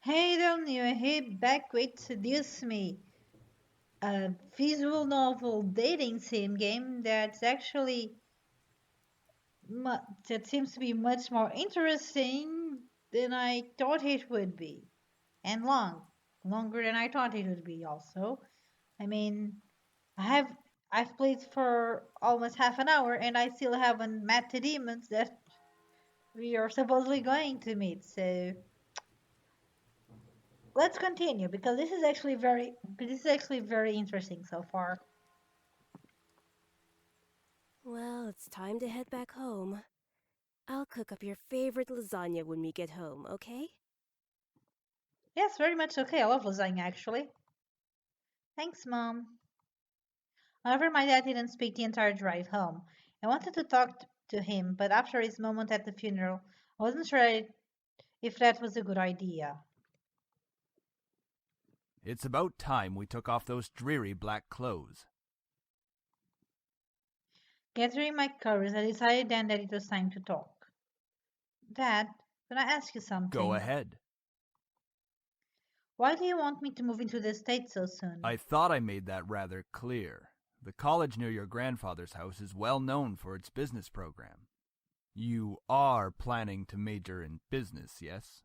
Hey there, new hey back with Seduce Me, a visual novel dating sim game that seems to be much more interesting than I thought it would be, and longer than I thought it would be. Also, I mean, I have I've played for almost half an hour, and I still haven't met the demons that we are supposedly going to meet. So let's continue because this is actually very interesting so far. Well, it's time to head back home. I'll cook up your favorite lasagna when we get home, okay? Yes, very much okay. I love lasagna actually. Thanks, Mom. However, my dad didn't speak the entire drive home. I wanted to talk to him, but after his moment at the funeral, I wasn't sure if that was a good idea. It's about time we took off those dreary black clothes. Gathering my courage, I decided then that it was time to talk. Dad, can I ask you Go something? ahead. Why do you want me to move into the States so soon? I thought I made that rather clear. The college near your grandfather's house is well known for its business program. You are planning to major in business, yes?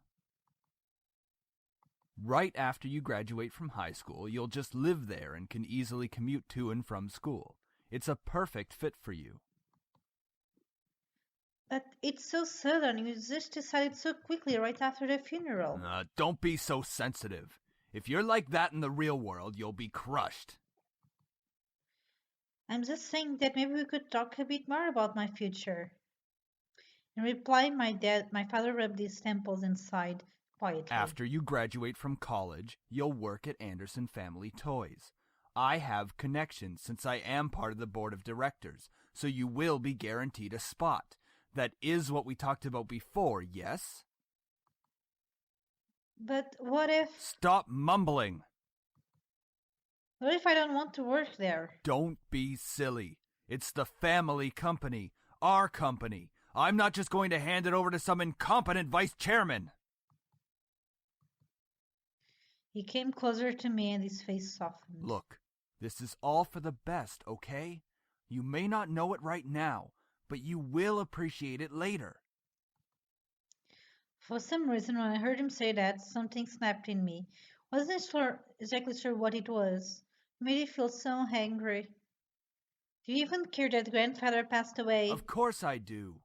Right after you graduate from high school, you'll just live there and can easily commute to and from school. It's a perfect fit for you. But it's so sudden. You just decided so quickly right after the funeral. Don't be so sensitive. If you're like that in the real world, you'll be crushed. I'm just saying that maybe we could talk a bit more about my future. In reply, my father rubbed his temples and sighed quietly. After you graduate from college, you'll work at Anderson Family Toys. I have connections since I am part of the board of directors, so you will be guaranteed a spot. That is what we talked about before, yes? But what if Stop mumbling. what if I don't want to work there? Don't be silly. It's the family company, our company. I'm not just going to hand it over to some incompetent vice chairman. He came closer to me and his face softened. Look, this is all for the best, okay? You may not know it right now, but you will appreciate it later. For some reason, when I heard him say that, something snapped in me. Exactly sure what it was. It made me feel so angry. Do you even care that grandfather passed Of away? course I do.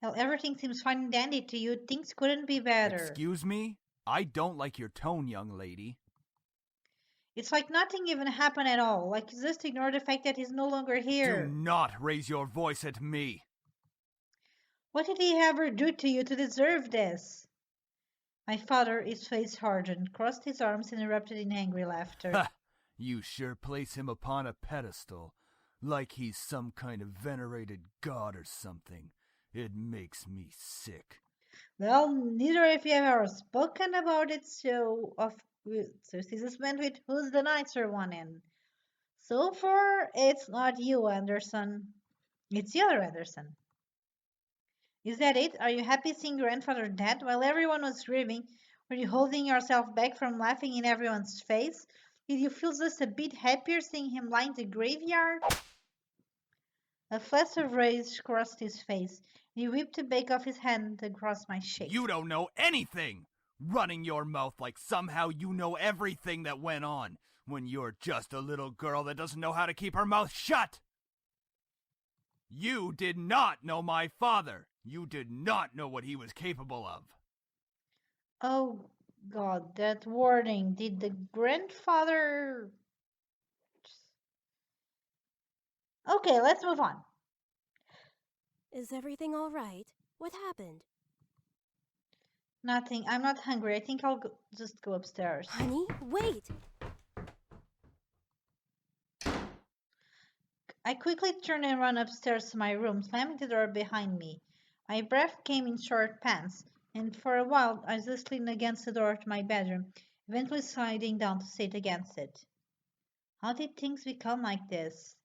Well, everything seems fine and dandy to you. Things couldn't be better. Excuse me? I don't like your tone, young lady. It's like nothing even happened at all. Like you just ignore the fact that he's no longer Do here. not raise your voice at me. What did he ever do to you to deserve this? My father, his face hardened, crossed his arms, and erupted in angry laughter. Ha! You sure place him upon a pedestal, like he's some kind of venerated god or something. It makes me sick. Well, neither of you have ever spoken about it, so Jesus went with who's the nicer one, and so far it's not you, Anderson. It's the other Anderson. Is that it? Are you happy seeing grandfather dead while everyone was grieving? Were you holding yourself back from laughing in everyone's face? Did you feel just a bit happier seeing him lying in the graveyard? A flash of rage crossed his face, and he whipped the back of his hand across my cheek. You don't know anything! Running your mouth like somehow you know everything that went on, when you're just a little girl that doesn't know how to keep her mouth shut! You did not know my father! You did not know what he was capable of! Oh God, that warning. Did the grandfather. Okay, let's move on. Is everything all right? What happened? Nothing. I'm not hungry. I think just go upstairs. Honey, wait! I quickly turned and ran upstairs to my room, slamming the door behind me. My breath came in short pants, and for a while I just leaned against the door to my bedroom, eventually sliding down to sit against it. How did things become like this?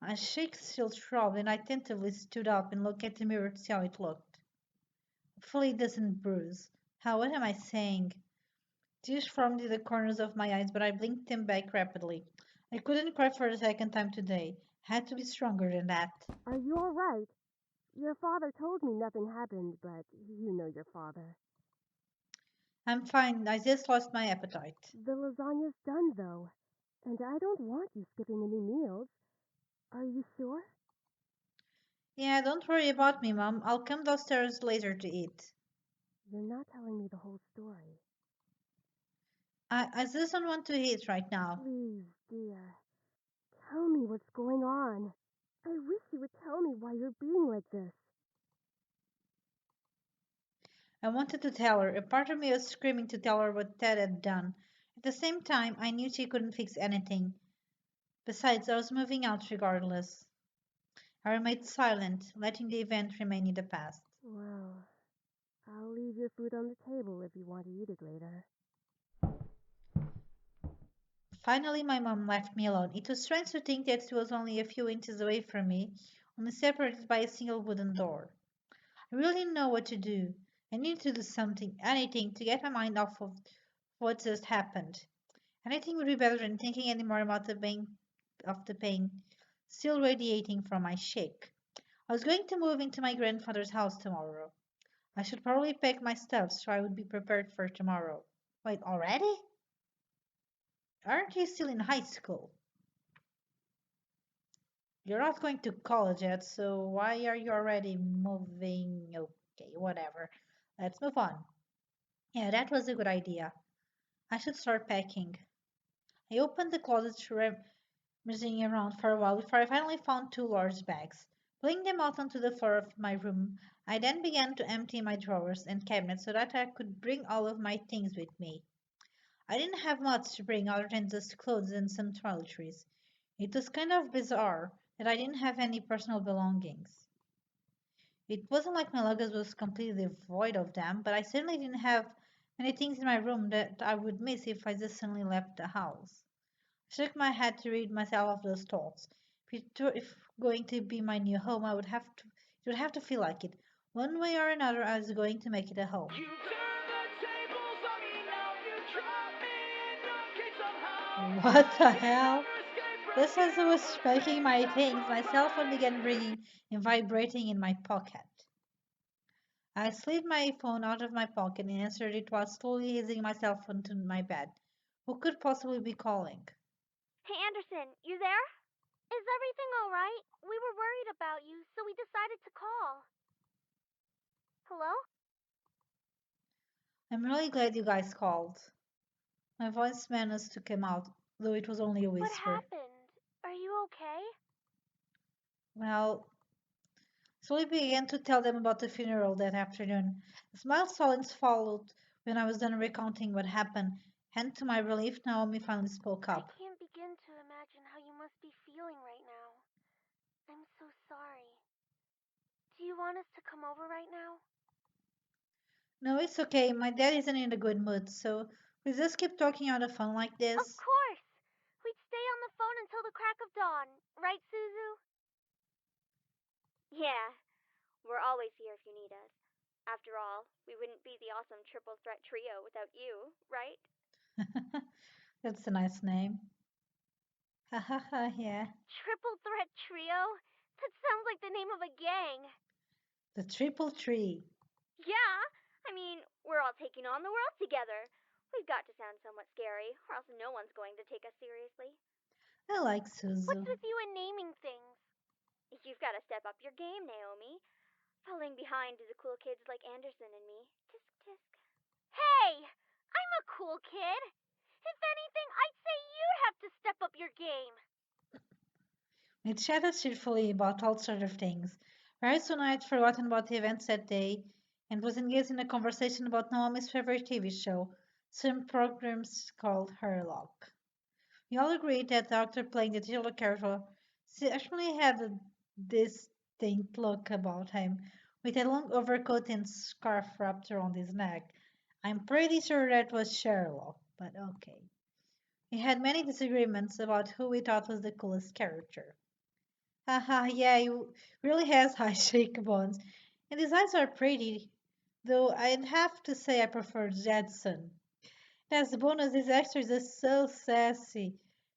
My cheeks still throbbed, and I tentatively stood up and looked at the mirror to see how it looked. Hopefully it doesn't bruise. How, what am I saying? Tears formed in the corners of my eyes, but I blinked them back rapidly. I couldn't cry for the second time today. Had to be stronger than that. Are you alright? Your father told me nothing happened, but you know your father. I'm fine. I just lost my appetite. The lasagna's done, though, and I don't want you skipping any meals. Are you sure? Yeah, don't worry about me, Mom. I'll come downstairs later to eat. You're not telling me the whole story. I just don't want to eat right now. Please, dear, tell me what's going on. I wish you would tell me why you're being like this. I wanted to tell her. A part of me was screaming to tell her what Ted had done. At the same time, I knew she couldn't fix anything. Besides, I was moving out regardless. I remained silent, letting the event remain in the past. Well, I'll leave your food on the table if you want to eat it later. Finally, my mom left me alone. It was strange to think that she was only a few inches away from me, only separated by a single wooden door. I really didn't know what to do. I needed to do something, anything, to get my mind off of what just happened. Anything would be better than thinking anymore about the pain still radiating from my shake. I was going to move into my grandfather's house tomorrow. I should probably pack my stuff so I would be prepared for tomorrow. Wait, already? Aren't you still in high school? You're not going to college yet, so why are you already moving? Okay, whatever. Let's move on. Yeah, that was a good idea. I should start packing. I opened the closet, rummaging around for a while before I finally found two large bags. Pulling them out onto the floor of my room, I then began to empty my drawers and cabinets so that I could bring all of my things with me. I didn't have much to bring other than just clothes and some toiletries. It was kind of bizarre that I didn't have any personal belongings. It wasn't like my luggage was completely void of them, but I certainly didn't have many things in my room that I would miss if I just suddenly left the house. I shook my head to rid myself of those thoughts. If going to be my new home, it would have to feel like it. One way or another, I was going to make it a home. What the hell? Just as I was packing my things, my cell phone began ringing and vibrating in my pocket. I slid my phone out of my pocket and answered it while slowly easing myself onto my bed. Who could possibly be calling? Hey Anderson, you there? Is everything alright? We were worried about you, so we decided to call. Hello? I'm really glad you guys called. My voice managed to come out, though it was only a What whisper. happened? Are you okay? Well, so we began to tell them about the funeral that afternoon. A smile silence followed when I was done recounting what happened, and to my relief, Naomi finally spoke I up. can't begin to imagine how you must be feeling right now. I'm so sorry. Do you want us to come over right now? No, it's okay. My dad isn't in a good mood, so we just keep talking on the phone like Of this. course! We'd stay on the phone until the crack of dawn, right, Suzu? Yeah, we're always here if you need us. After all, we wouldn't be the awesome triple threat trio without you, right? That's a nice name. Ha ha ha, yeah. Triple threat trio? That sounds like the name of a gang. The triple tree. Yeah, I mean, we're all taking on the world together. We've got to sound somewhat scary, or else no one's going to take us seriously. I like What's Suzu. with you and naming things? You've got to step up your game, Naomi. Falling behind the cool kids like Anderson and me. Tisk tisk. Hey! I'm a cool kid! If anything, I'd say you'd have to step up your game. We chatted cheerfully about all sorts of things. Very soon I had forgotten about the events that day and was engaged in a conversation about Naomi's favorite TV show, some programs called Herlock. We all agreed that the actor playing the titular character certainly had a distinct look about him, with a long overcoat and scarf wrapped around his neck. I'm pretty sure that was Sherlock, but okay. We had many disagreements about who we thought was the coolest character. Haha, yeah, he really has high cheekbones, and his eyes are pretty. Though I'd have to say I prefer Jetson. As the bonus, this actress is so sassy.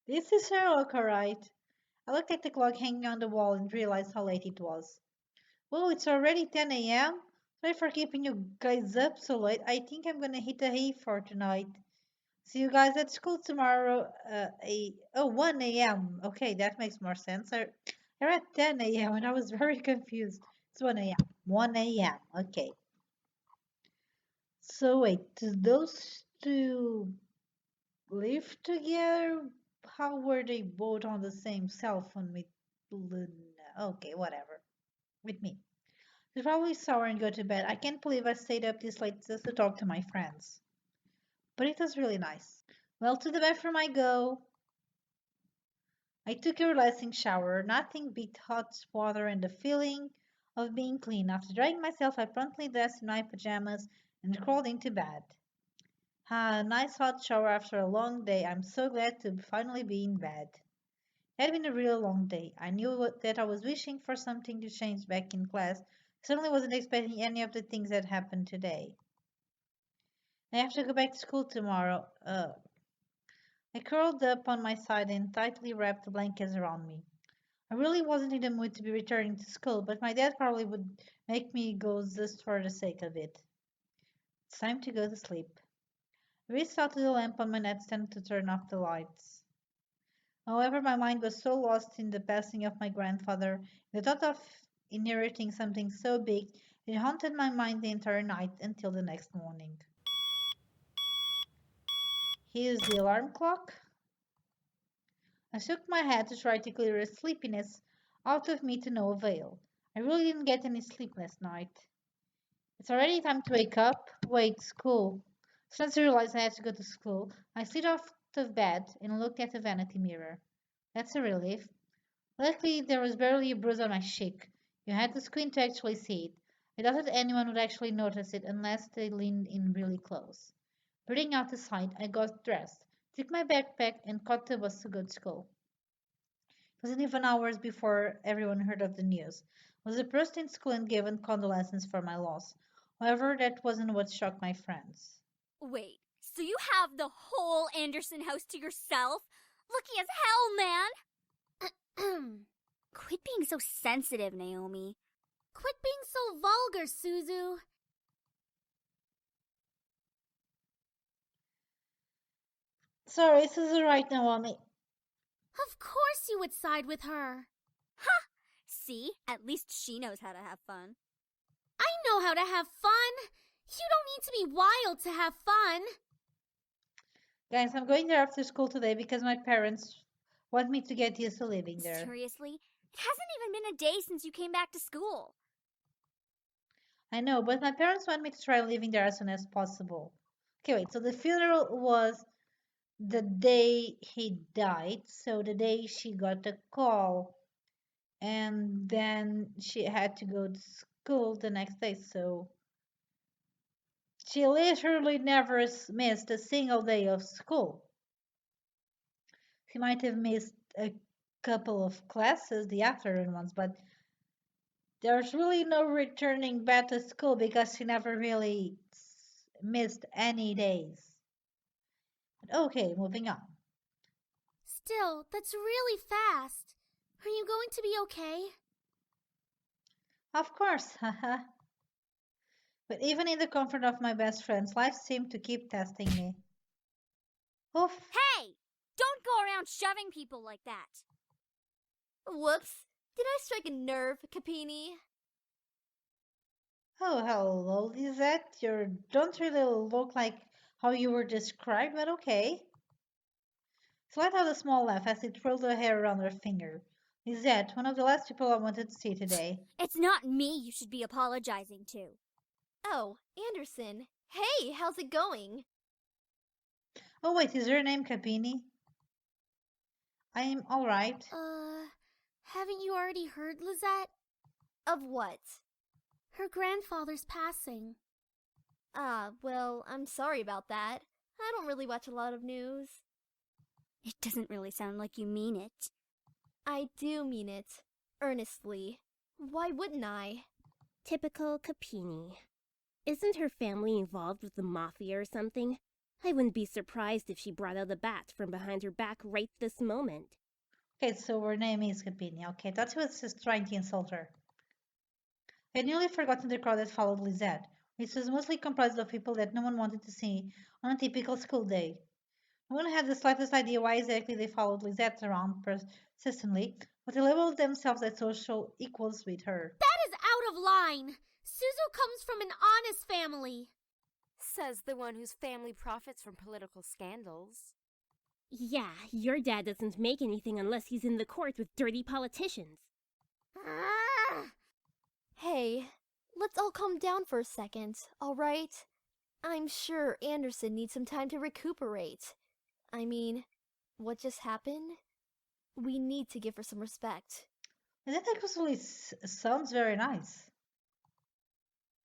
This is Sherlock, alright. I looked at the clock hanging on the wall and realized how late it was. Well, it's already 10 a.m. Sorry for keeping you guys up so late. I think I'm gonna hit a hay for tonight. See you guys at school tomorrow. 1 a.m. Okay, that makes more sense. I read 10 a.m. and I was very confused. It's 1 a.m. 1 a.m. Okay. So wait, do those two live together? How were they both on the same cell phone with Luna? Okay, whatever. With me. It's probably sour and go to bed. I can't believe I stayed up this late just to talk to my friends. But it was really nice. Well, to the bathroom I go. I took a relaxing shower. Nothing beat hot water and the feeling of being clean. After drying myself, I promptly dressed in my pajamas and crawled into bed. A nice hot shower after a long day. I'm so glad to finally be in bed. It had been a really long day. I knew that I was wishing for something to change back in class. Certainly wasn't expecting any of the things that happened today. I have to go back to school tomorrow. I curled up on my side and tightly wrapped the blankets around me. I really wasn't in the mood to be returning to school, but my dad probably would make me go just for the sake of it. It's time to go to sleep. I reached out to the lamp on my nightstand to turn off the lights. However, my mind was so lost in the passing of my grandfather, the thought of inheriting something so big, it haunted my mind the entire night until the next morning. Here's the alarm clock. I shook my head to try to clear the sleepiness out of me to no avail. I really didn't get any sleep last night. It's already time to wake up. Wait, school. Since I realized I had to go to school, I slid off of bed and looked at the vanity mirror. That's a relief. Luckily, there was barely a bruise on my cheek. You had to squint to actually see it. I doubted anyone would actually notice it unless they leaned in really close. Putting out the sight, I got dressed, took my backpack, and caught the bus to go to school. It wasn't even hours before everyone heard of the news. I was approached in school and given condolences for my loss. However, that wasn't what shocked my friends. Wait, so you have the whole Anderson house to yourself? Lucky as hell, man! Quit being so sensitive, Naomi. Quit being so vulgar, Suzu. Sorry, this is right, Naomi. Of course you would side with her. Ha! See? At least she knows how to have fun. I know how to have fun. You don't need to be wild to have fun. Guys, I'm going there after school today because my parents want me to get used to living there. Seriously? It hasn't even been a day since you came back to school. I know, but my parents want me to try living there as soon as possible. Okay, wait, so the funeral was the day he died, so the day she got the call, and then she had to go to school the next day, so she literally never missed a single day of school. She might have missed a couple of classes, the afternoon ones, but there's really no returning back to school because she never really missed any days. But okay, moving on. Still, that's really fast. Are you going to be okay? Of course, haha. But even in the comfort of my best friends, life seemed to keep testing me. Oof. Hey! Don't go around shoving people like that. Whoops. Did I strike a nerve, Capini? Oh, hello, Lisette. You don't really look like how you were described, but okay. She let out a small laugh as she twirled her hair around her finger. Lisette, one of the last people I wanted to see today. It's not me you should be apologizing to. Oh, Anderson. Hey, how's it going? Oh, wait, is your name Capini? I'm alright. Haven't you already heard, Lizette? Of what? Her grandfather's passing. Well, I'm sorry about that. I don't really watch a lot of news. It doesn't really sound like you mean it. I do mean it. Earnestly. Why wouldn't I? Typical Capini. Isn't her family involved with the mafia or something? I wouldn't be surprised if she brought out a bat from behind her back right this moment. Okay, so her name is Capinia. Okay, thought he was just trying to insult her. I had nearly forgotten the crowd that followed Lizette, which was mostly comprised of people that no one wanted to see on a typical school day. No one had the slightest idea why exactly they followed Lizette around persistently, but they labeled themselves as social equals with her. That is out of line. Suzu comes from an honest family. Says the one whose family profits from political scandals. Yeah, your dad doesn't make anything unless he's in the court with dirty politicians. Hey, let's all calm down for a second, alright? I'm sure Anderson needs some time to recuperate. I mean, what just happened? We need to give her some respect. And that actually sounds very nice.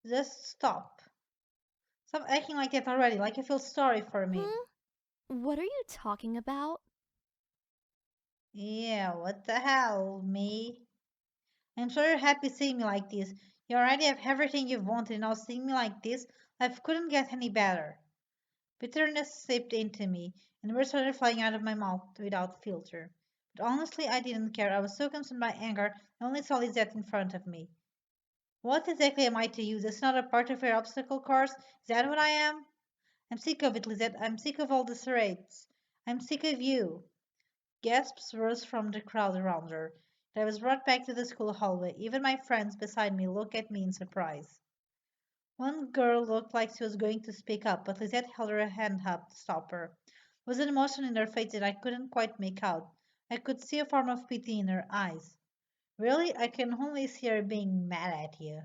Just stop. Stop acting like that already, like you feel sorry for me. What are you talking about? Yeah, what the hell, me? I'm sure you're happy seeing me like this. You already have everything you've wanted, and now seeing me like this, life couldn't get any better. Bitterness seeped into me, and words started flying out of my mouth without filter. But honestly, I didn't care. I was so consumed by anger, I only saw Lizette in front of me. What exactly am I to you? That's not a part of your obstacle course? Is that what I am? I'm sick of it, Lizette. I'm sick of all the charades. I'm sick of you. Gasps rose from the crowd around her. I was brought back to the school hallway. Even my friends beside me looked at me in surprise. One girl looked like she was going to speak up, but Lizette held her hand up to stop her. There was an emotion in her face that I couldn't quite make out. I could see a form of pity in her eyes. Really, I can only see her being mad at you.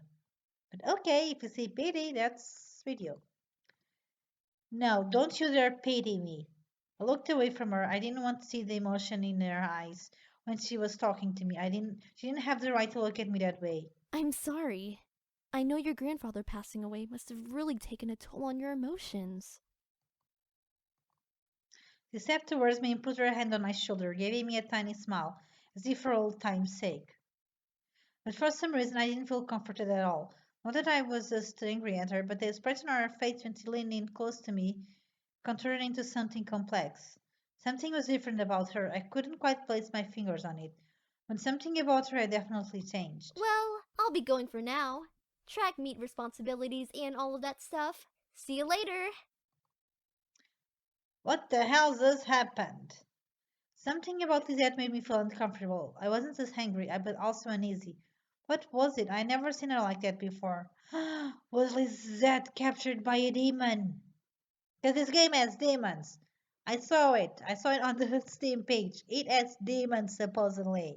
But okay, if you see pity, that's with you. No, don't you dare pity me. I looked away from her. I didn't want to see the emotion in her eyes when she was talking to me. She didn't have the right to look at me that way. I'm sorry. I know your grandfather passing away must have really taken a toll on your emotions. She stepped towards me and put her hand on my shoulder, giving me a tiny smile, as if for old time's sake. But for some reason I didn't feel comforted at all. Not that I was just angry at her, but the expression on her face when she leaned in close to me contoured into something complex. Something was different about her. I couldn't quite place my fingers on it. But something about her had definitely changed. Well, I'll be going for now. Track meet responsibilities and all of that stuff. See you later. What the hell just happened? Something about Lizette made me feel uncomfortable. I wasn't just angry, but also uneasy. What was it? I never seen her like that before. Was Lizette captured by a demon? Because this game has demons. I saw it. I saw it on the Steam page. It has demons, supposedly.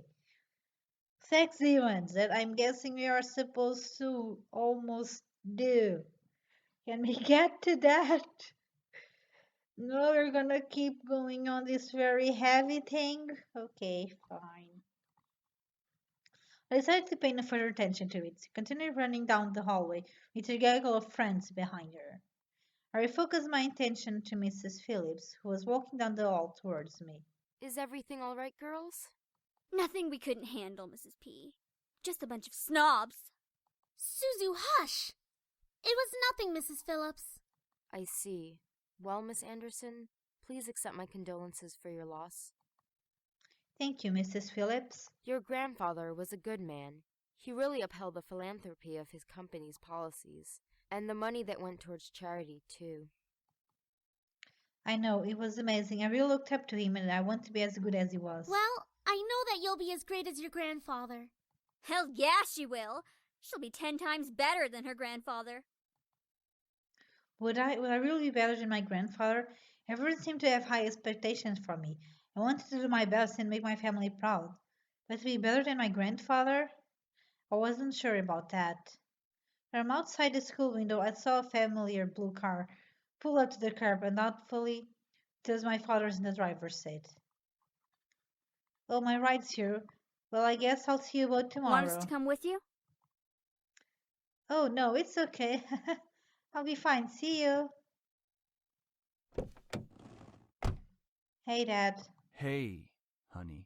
Sex demons that I'm guessing we are supposed to almost do. Can we get to that? No, we're gonna keep going on this very heavy thing? Okay, fine. I decided to pay no further attention to it. She continued running down the hallway with a gaggle of friends behind her. I refocused my attention to Mrs. Phillips, who was walking down the hall towards me. Is everything all right, girls? Nothing we couldn't handle, Mrs. P. Just a bunch of snobs. Suzu, hush! It was nothing, Mrs. Phillips. I see. Well, Miss Anderson, please accept my condolences for your loss. Thank you, Mrs. Phillips. Your grandfather was a good man. He really upheld the philanthropy of his company's policies, and the money that went towards charity, too. I know, it was amazing. I really looked up to him and I want to be as good as he was. Well, I know that you'll be as great as your grandfather. Hell yeah, she will. She'll be 10 times better than her grandfather. Would I really be better than my grandfather? Everyone seemed to have high expectations for me. I wanted to do my best and make my family proud. But to be better than my grandfather? I wasn't sure about that. From outside the school window, I saw a familiar blue car pull up to the curb, and doubtfully, it was my father's in the driver's seat. Oh, my ride's here. Well, I guess I'll see you both Want us tomorrow. to come with you? Oh, no, it's okay. I'll be fine. See you. Hey, Dad. Hey, honey.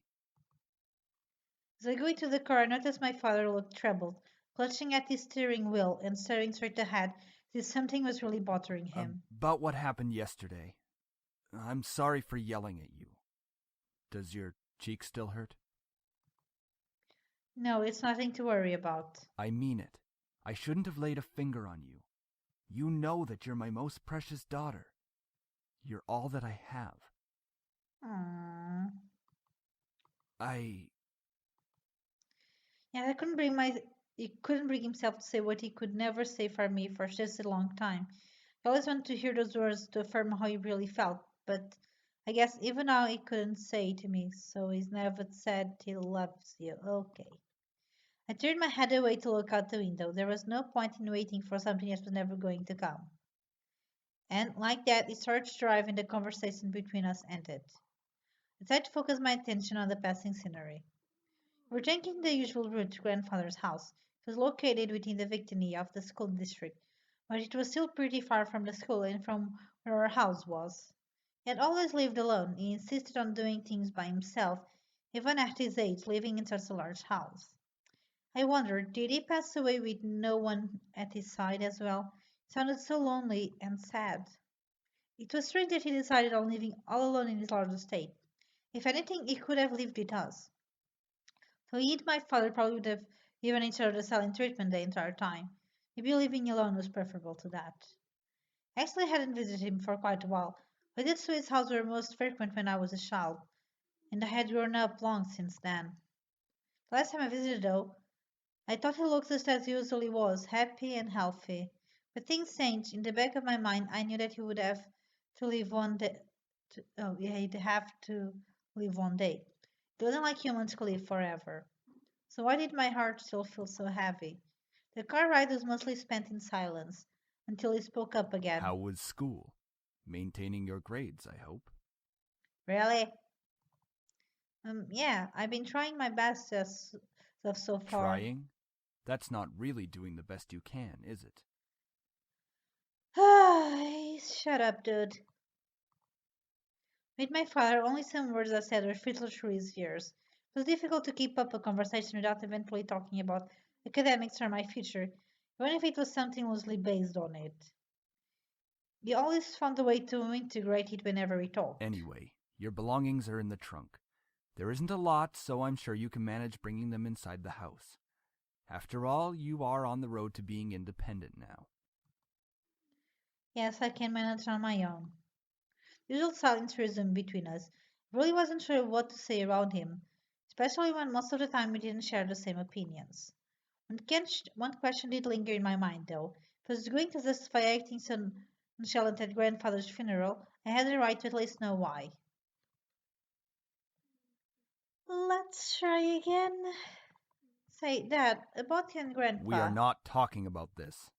As I go into the car, I notice my father looked troubled, clutching at his steering wheel and staring straight ahead, This something was really bothering him. About what happened yesterday. I'm sorry for yelling at you. Does your cheek still hurt? No, it's nothing to worry about. I mean it. I shouldn't have laid a finger on you. You know that you're my most precious daughter. You're all that I have. Aww. I... Yeah, he couldn't bring himself to say what he could never say for me for just a long time. He always wanted to hear those words to affirm how he really felt, but I guess even now he couldn't say it to me, so he's never said he loves you. Okay. I turned my head away to look out the window. There was no point in waiting for something that was never going to come. And like that, he started to drive and the conversation between us ended. I tried to focus my attention on the passing scenery. We were taking the usual route to grandfather's house. It was located within the vicinity of the school district, but it was still pretty far from the school and from where our house was. He had always lived alone. He insisted on doing things by himself, even at his age, living in such a large house. I wondered, did he pass away with no one at his side as well? It sounded so lonely and sad. It was strange that he decided on living all alone in his large estate. If anything, he could have lived with us. So he and my father probably would have given each other the silent treatment the entire time. Maybe living alone was preferable to that. Actually, I hadn't visited him for quite a while. Visits to his house were most frequent when I was a child, and I had grown up long since then. The last time I visited, though, I thought he looked just as he usually was, happy and healthy. But things changed. In the back of my mind, I knew that he would have to live one day. Oh, yeah, he'd have to live one day. It wasn't like humans could live forever. So why did my heart still feel so heavy? The car ride was mostly spent in silence until he spoke up again. How was school? Maintaining your grades, I hope. Really? Yeah, I've been trying my best so far. Trying? That's not really doing the best you can, is it? Shut up, dude. With my father, only some words I said were filtered through his ears. It was difficult to keep up a conversation without eventually talking about academics or my future, even if it was something loosely based on it. He always found a way to integrate it whenever we talked. Anyway, your belongings are in the trunk. There isn't a lot, so I'm sure you can manage bringing them inside the house. After all, you are on the road to being independent now. Yes, I can manage on my own. Usual silence resumed between us. I really wasn't sure what to say around him, especially when most of the time we didn't share the same opinions. One question did linger in my mind, though. If I was going to justify acting so nonchalant at grandfather's funeral, I had the right to at least know why. Let's try again. Say, Dad, about you and We are Grandpa. not talking about this.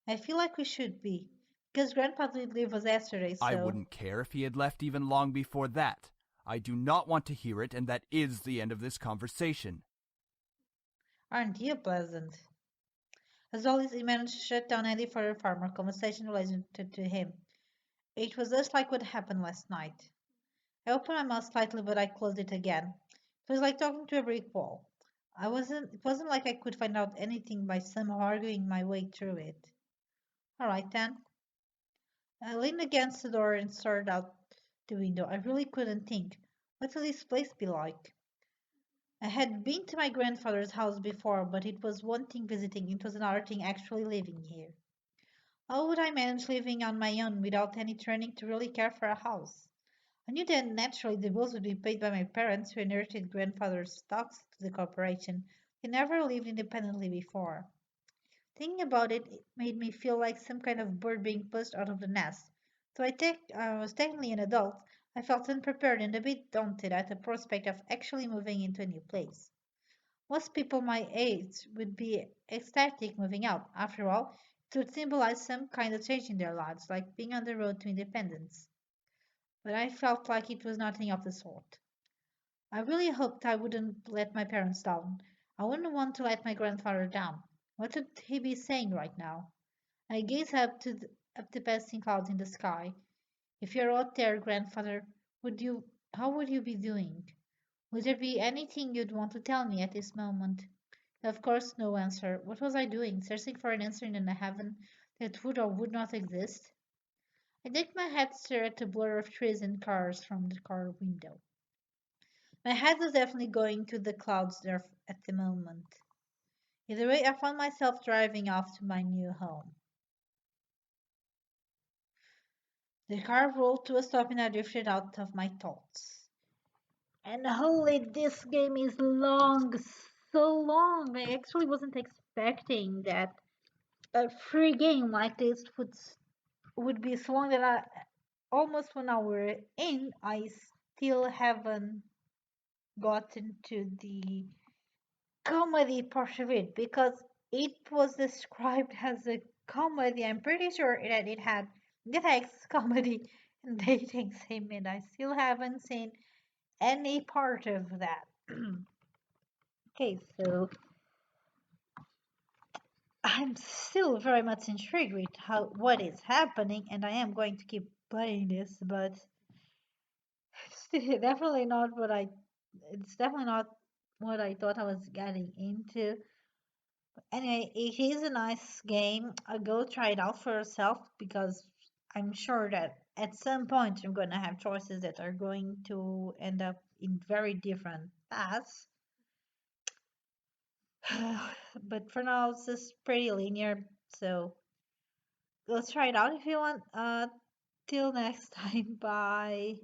I feel like we should be, because Grandpa did leave us yesterday, I so wouldn't care if he had left even long before that. I do not want to hear it, and that is the end of this conversation. aren't you pleasant? As always, he managed to shut down any further farmer conversation related to him. It was just like what happened last night. I opened my mouth slightly, but I closed it again. It was like talking to a brick wall. It wasn't like I could find out anything by somehow arguing my way through it. All right then. I leaned against the door and stared out the window. I really couldn't think. What will this place be like? I had been to my grandfather's house before, but it was one thing visiting, it was another thing actually living here. How would I manage living on my own without any training to really care for a house? I knew that naturally the bills would be paid by my parents who inherited grandfather's stocks to the corporation. They never lived independently before. Thinking about it, it made me feel like some kind of bird being pushed out of the nest. So I was technically an adult. I felt unprepared and a bit daunted at the prospect of actually moving into a new place. Most people my age would be ecstatic moving out. After all, it would symbolize some kind of change in their lives, like being on the road to independence. But I felt like it was nothing of the sort. I really hoped I wouldn't let my parents down. I wouldn't want to let my grandfather down. What would he be saying right now? I gazed up the passing clouds in the sky. If you're out there, grandfather, how would you be doing? Would there be anything you'd want to tell me at this moment? Of course, no answer. What was I doing? Searching for an answer in a heaven that would or would not exist? I dipped my head, stare at the blur of trees and cars from the car window. My head was definitely going to the clouds there at the moment. Either way, I found myself driving off to my new home. The car rolled to a stop and I drifted out of my thoughts. And holy, this game is long, so long. I actually wasn't expecting that a free game like this would be so long that I almost 1 hour in, I still haven't gotten to the comedy part of it because it was described as a comedy. I'm pretty sure that it had detects comedy and dating sim, and I still haven't seen any part of that. Okay, so I'm still very much intrigued with how what is happening, and I am going to keep playing this, but it's definitely not what I. It's definitely not what I thought I was getting into. Anyway, it is a nice game. Go try it out for yourself because I'm sure that at some point you're gonna have choices that are going to end up in very different paths. But for now, it's just pretty linear. So go try it out if you want. Till next time. Bye.